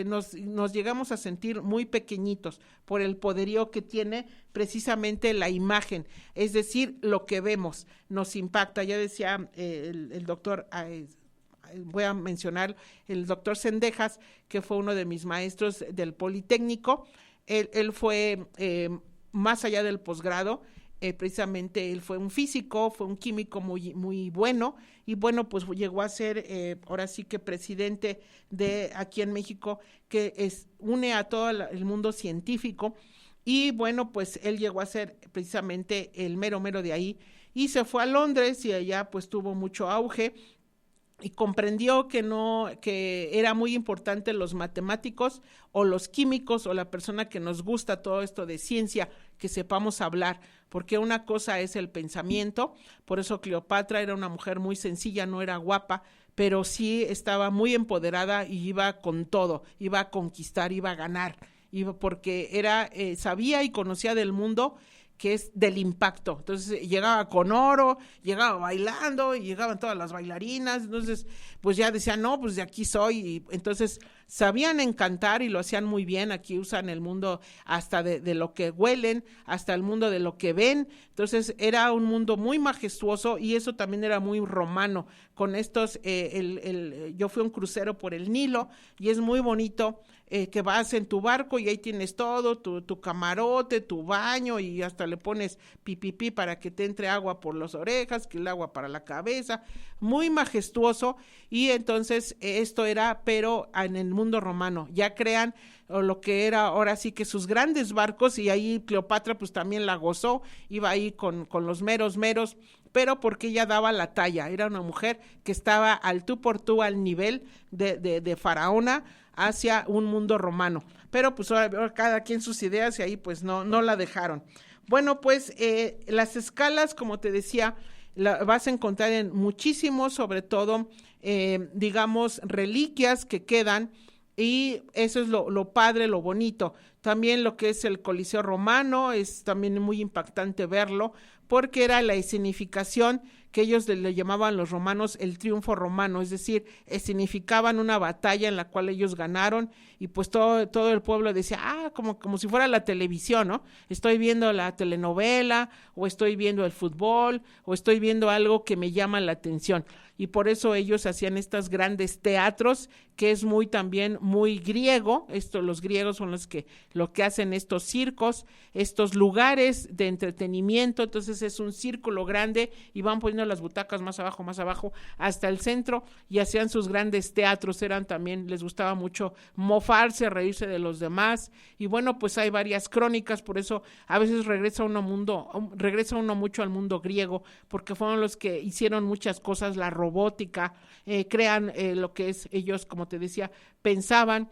[SPEAKER 3] nos llegamos a sentir muy pequeñitos por el poderío que tiene precisamente la imagen, es decir, lo que vemos nos impacta. Ya decía el doctor, voy a mencionar el doctor Cendejas, que fue uno de mis maestros del Politécnico. Él fue más allá del posgrado, precisamente él fue un físico, fue un químico muy, muy bueno, y bueno, pues llegó a ser ahora sí que presidente de aquí en México, que une a todo el mundo científico, y bueno, pues él llegó a ser precisamente el mero de ahí, y se fue a Londres, y allá pues tuvo mucho auge, y comprendió que era muy importante los matemáticos o los químicos o la persona que nos gusta todo esto de ciencia, que sepamos hablar, porque una cosa es el pensamiento. Por eso Cleopatra era una mujer muy sencilla, no era guapa, pero sí estaba muy empoderada y iba con todo, iba a conquistar, iba a ganar, porque sabía y conocía del mundo, que es del impacto. Entonces llegaba con oro, llegaba bailando, y llegaban todas las bailarinas, entonces pues ya decía, no, pues de aquí soy, y entonces sabían encantar y lo hacían muy bien. Aquí usan el mundo hasta de lo que huelen, hasta el mundo de lo que ven. Entonces era un mundo muy majestuoso y eso también era muy romano. Con estos, yo fui a un crucero por el Nilo y es muy bonito. Que vas en tu barco y ahí tienes todo, tu camarote, tu baño y hasta le pones pipipí para que te entre agua por las orejas, que el agua para la cabeza, muy majestuoso. Y entonces esto era, pero en el mundo romano, ya crean lo que era ahora sí que sus grandes barcos, y ahí Cleopatra pues también la gozó, iba ahí con los meros, pero porque ella daba la talla, era una mujer que estaba al tú por tú al nivel de faraona hacia un mundo romano, pero pues ahora cada quien sus ideas y ahí pues no la dejaron. Bueno, pues las escalas, como te decía, vas a encontrar en muchísimos, sobre todo, digamos, reliquias que quedan, y eso es lo padre, lo bonito. También lo que es el Coliseo Romano, es también muy impactante verlo, porque era la escenificación que ellos le llamaban los romanos el triunfo romano, es decir, escenificaban una batalla en la cual ellos ganaron, y pues todo el pueblo decía, como si fuera la televisión, ¿no? Estoy viendo la telenovela, o estoy viendo el fútbol, o estoy viendo algo que me llama la atención. Y por eso ellos hacían estos grandes teatros, que es también muy griego. Los griegos son lo que hacen estos circos, estos lugares de entretenimiento. Entonces es un círculo grande y van poniendo las butacas más abajo, hasta el centro, y hacían sus grandes teatros. También les gustaba mucho mofarse, reírse de los demás. Y bueno, pues hay varias crónicas, por eso a veces regresa uno mucho al mundo griego, porque fueron los que hicieron muchas cosas, la robótica, crean lo que es, ellos, como te decía, pensaban.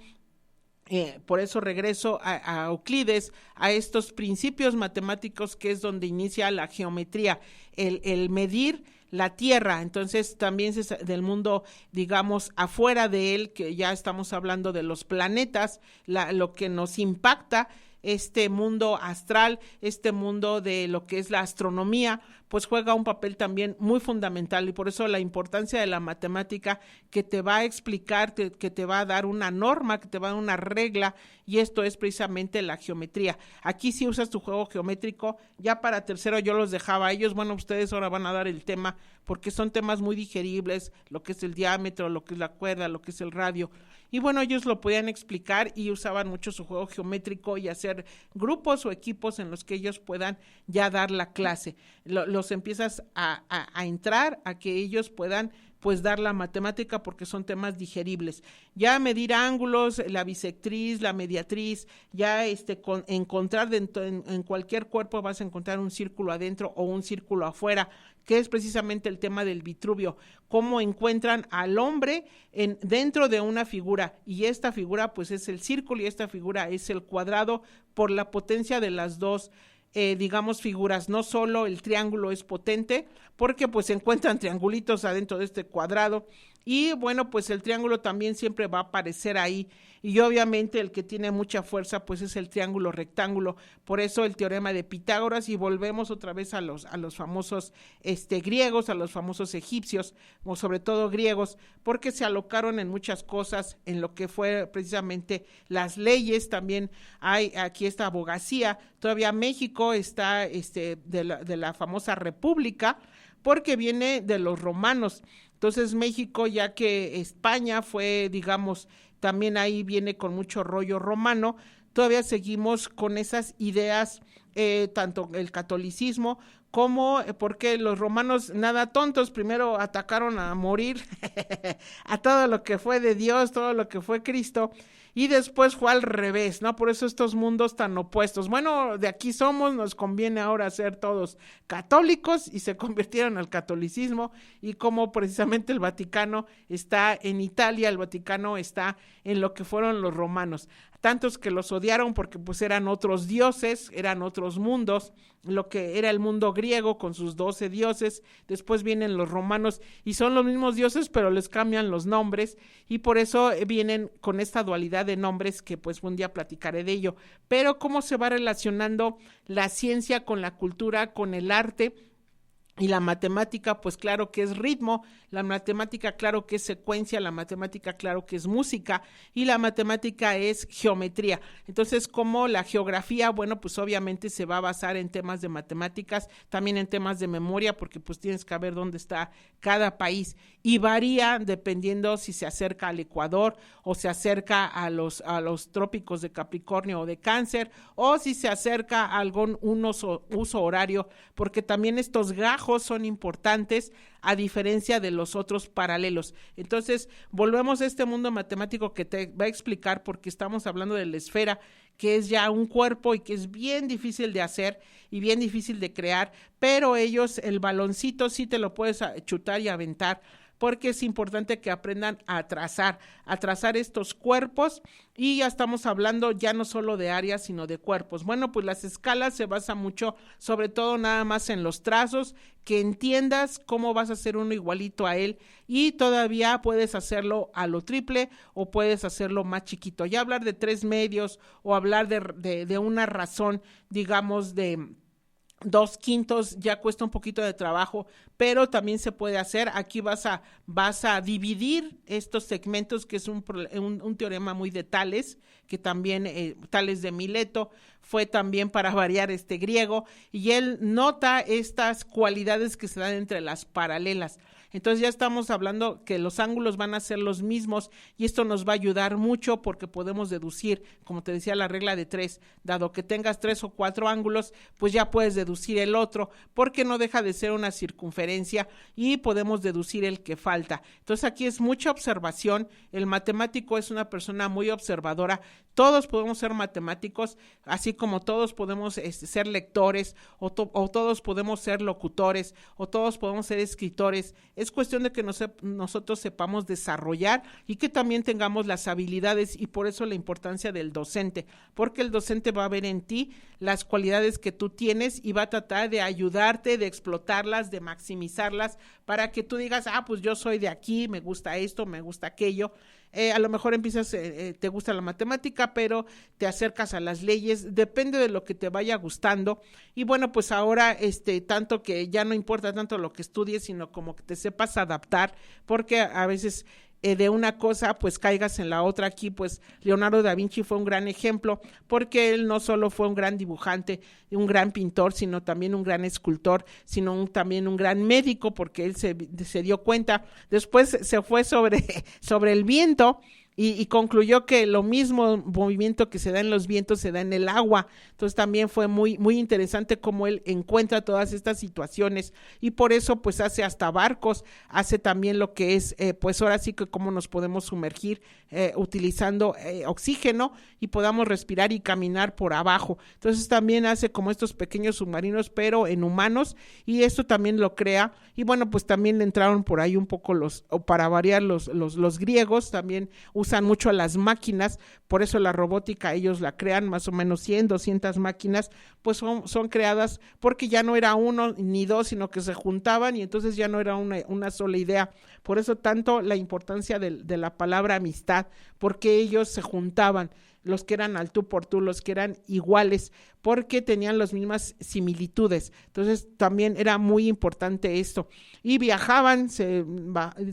[SPEAKER 3] Por eso regreso a Euclides, a estos principios matemáticos, que es donde inicia la geometría, el medir la Tierra. Entonces también del mundo, digamos, afuera de él, que ya estamos hablando de los planetas, lo que nos impacta, este mundo astral, este mundo de lo que es la astronomía, pues juega un papel también muy fundamental, y por eso la importancia de la matemática, que te va a explicar, que te va a dar una norma, que te va a dar una regla, y esto es precisamente la geometría. Aquí si usas tu juego geométrico, ya para tercero yo los dejaba a ellos. Bueno, ustedes ahora van a dar el tema, porque son temas muy digeribles, lo que es el diámetro, lo que es la cuerda, lo que es el radio. Y bueno, ellos lo podían explicar y usaban mucho su juego geométrico y hacer grupos o equipos en los que ellos puedan ya dar la clase. Los empiezas a entrar a que ellos puedan pues dar la matemática, porque son temas digeribles. Ya medir ángulos, la bisectriz, la mediatriz, ya encontrar en cualquier cuerpo vas a encontrar un círculo adentro o un círculo afuera, que es precisamente el tema del Vitruvio, cómo encuentran al hombre dentro de una figura, y esta figura pues es el círculo y esta figura es el cuadrado, por la potencia de las dos digamos, figuras. No solo el triángulo es potente, porque pues se encuentran triangulitos adentro de este cuadrado, y bueno, pues el triángulo también siempre va a aparecer ahí, y obviamente el que tiene mucha fuerza pues es el triángulo rectángulo. Por eso el teorema de Pitágoras, y volvemos otra vez a los famosos griegos, a los famosos egipcios, o sobre todo griegos, porque se alocaron en muchas cosas, en lo que fue precisamente las leyes. También hay aquí esta abogacía. Todavía México está de la famosa república, porque viene de los romanos. Entonces México, ya que España fue, digamos, también ahí viene con mucho rollo romano, todavía seguimos con esas ideas, tanto el catolicismo como, porque los romanos, nada tontos, primero atacaron a morir a todo lo que fue de Dios, todo lo que fue Cristo, y después fue al revés, ¿no? Por eso estos mundos tan opuestos. Bueno, de aquí somos, nos conviene ahora ser todos católicos, y se convirtieron al catolicismo, y como precisamente el Vaticano está en Italia, el Vaticano está en lo que fueron los romanos. Tantos que los odiaron porque pues eran otros dioses, eran otros mundos, lo que era el mundo griego con sus 12 dioses, después vienen los romanos y son los mismos dioses pero les cambian los nombres, y por eso vienen con esta dualidad de nombres, que pues un día platicaré de ello. Pero cómo se va relacionando la ciencia con la cultura, con el arte, Y la matemática, pues claro que es ritmo, la matemática claro que es secuencia, la matemática claro que es música y la matemática es geometría. Entonces, como la geografía, bueno, pues obviamente se va a basar en temas de matemáticas, también en temas de memoria, porque pues tienes que ver dónde está cada país y varía dependiendo si se acerca al Ecuador o se acerca a los trópicos de Capricornio o de Cáncer o si se acerca a algún uso horario, porque también estos gajos son importantes a diferencia de los otros paralelos. Entonces, volvemos a este mundo matemático que te va a explicar porque estamos hablando de la esfera, que es ya un cuerpo y que es bien difícil de hacer y bien difícil de crear, pero ellos, el baloncito sí te lo puedes chutar y aventar, porque es importante que aprendan a trazar estos cuerpos y ya estamos hablando ya no solo de áreas, sino de cuerpos. Bueno, pues las escalas se basan mucho, sobre todo nada más en los trazos, que entiendas cómo vas a hacer uno igualito a él y todavía puedes hacerlo a lo triple o puedes hacerlo más chiquito. Ya hablar de 3 medios o hablar de una razón, digamos, de 2/5 ya cuesta un poquito de trabajo, pero también se puede hacer. Aquí vas a dividir estos segmentos, que es un teorema muy de Tales, que también Tales de Mileto fue también para variar griego, y él nota estas cualidades que se dan entre las paralelas. Entonces ya estamos hablando que los ángulos van a ser los mismos y esto nos va a ayudar mucho porque podemos deducir, como te decía, la regla de 3, dado que tengas 3 o 4 ángulos, pues ya puedes deducir el otro, porque no deja de ser una circunferencia y podemos deducir el que falta. Entonces aquí es mucha observación, el matemático es una persona muy observadora, todos podemos ser matemáticos, así como todos podemos ser lectores o todos podemos ser locutores o todos podemos ser escritores. Es cuestión de que nosotros sepamos desarrollar y que también tengamos las habilidades, y por eso la importancia del docente, porque el docente va a ver en ti las cualidades que tú tienes y va a tratar de ayudarte, de explotarlas, de maximizarlas para que tú digas, pues yo soy de aquí, me gusta esto, me gusta aquello. A lo mejor empiezas, te gusta la matemática, pero te acercas a las leyes, depende de lo que te vaya gustando. Y bueno, pues ahora tanto que ya no importa tanto lo que estudies, sino como que te sepas adaptar, porque a veces de una cosa pues caigas en la otra. Aquí pues Leonardo da Vinci fue un gran ejemplo, porque él no solo fue un gran dibujante, un gran pintor, sino también un gran escultor, sino también un gran médico, porque él se dio cuenta, después se fue sobre el viento y concluyó que lo mismo movimiento que se da en los vientos se da en el agua. Entonces también fue muy, muy interesante cómo él encuentra todas estas situaciones, y por eso pues hace hasta barcos, hace también lo que es pues ahora sí que cómo nos podemos sumergir utilizando oxígeno y podamos respirar y caminar por abajo. Entonces también hace como estos pequeños submarinos, pero en humanos, y esto también lo crea. Y bueno, pues también le entraron por ahí un poco para variar los griegos, también usan mucho a las máquinas, por eso la robótica ellos la crean, más o menos 100, 200 máquinas, pues son creadas porque ya no era uno ni dos, sino que se juntaban y entonces ya no era una sola idea. Por eso tanto la importancia de la palabra amistad, porque ellos se juntaban, los que eran al tú por tú, los que eran iguales, porque tenían las mismas similitudes. Entonces también era muy importante esto. Y viajaban, se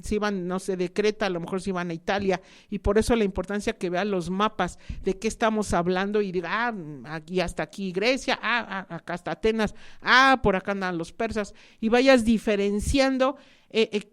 [SPEAKER 3] iban, no sé, de Creta, a lo mejor se iban a Italia, y por eso la importancia que vean los mapas de qué estamos hablando y diga, aquí hasta aquí Grecia, acá hasta Atenas, por acá andan los persas, y vayas diferenciando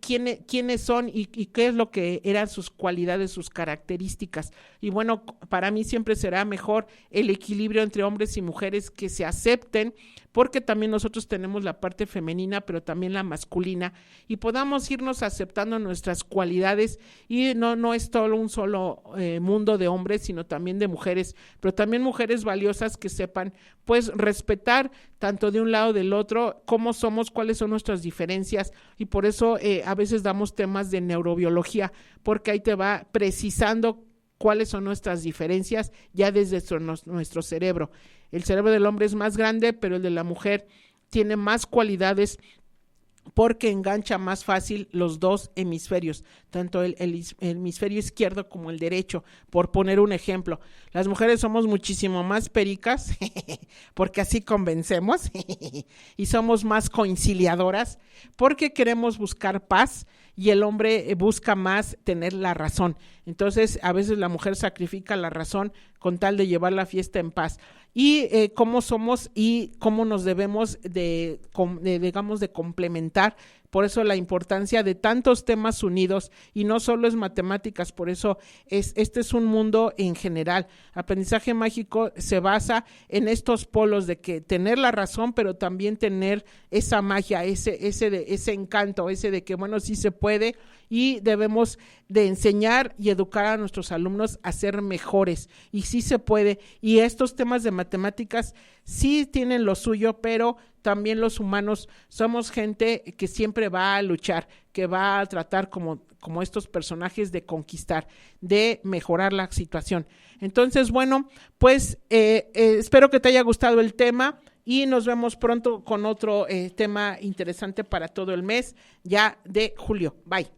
[SPEAKER 3] quiénes son y qué es lo que eran sus cualidades, sus características. Y bueno, para mí siempre será mejor el equilibrio entre hombres y mujeres que se acepten, porque también nosotros tenemos la parte femenina, pero también la masculina, y podamos irnos aceptando nuestras cualidades, y no es todo un solo mundo de hombres, sino también de mujeres, pero también mujeres valiosas que sepan pues respetar tanto de un lado del otro, cómo somos, cuáles son nuestras diferencias, y por eso a veces damos temas de neurobiología, porque ahí te va precisando cuáles son nuestras diferencias ya desde nuestro cerebro. El cerebro del hombre es más grande, pero el de la mujer tiene más cualidades porque engancha más fácil los dos hemisferios, tanto el hemisferio izquierdo como el derecho, por poner un ejemplo. Las mujeres somos muchísimo más pericas, porque así convencemos, y somos más conciliadoras, porque queremos buscar paz, y el hombre busca más tener la razón. Entonces, a veces la mujer sacrifica la razón con tal de llevar la fiesta en paz. Y cómo somos y cómo nos debemos digamos, de complementar. Por eso la importancia de tantos temas unidos, y no solo es matemáticas, por eso este es un mundo en general. Aprendizaje mágico se basa en estos polos de que tener la razón, pero también tener esa magia, ese encanto, ese de que bueno, sí se puede, y debemos de enseñar y educar a nuestros alumnos a ser mejores, y sí se puede, y estos temas de matemáticas sí tienen lo suyo, pero también los humanos somos gente que siempre va a luchar, que va a tratar como estos personajes de conquistar, de mejorar la situación. Entonces, bueno, pues espero que te haya gustado el tema, y nos vemos pronto con otro tema interesante para todo el mes ya de julio. Bye.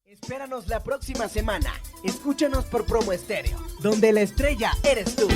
[SPEAKER 1] Espéranos la próxima semana. Escúchanos por Promo Estéreo, donde la estrella eres tú.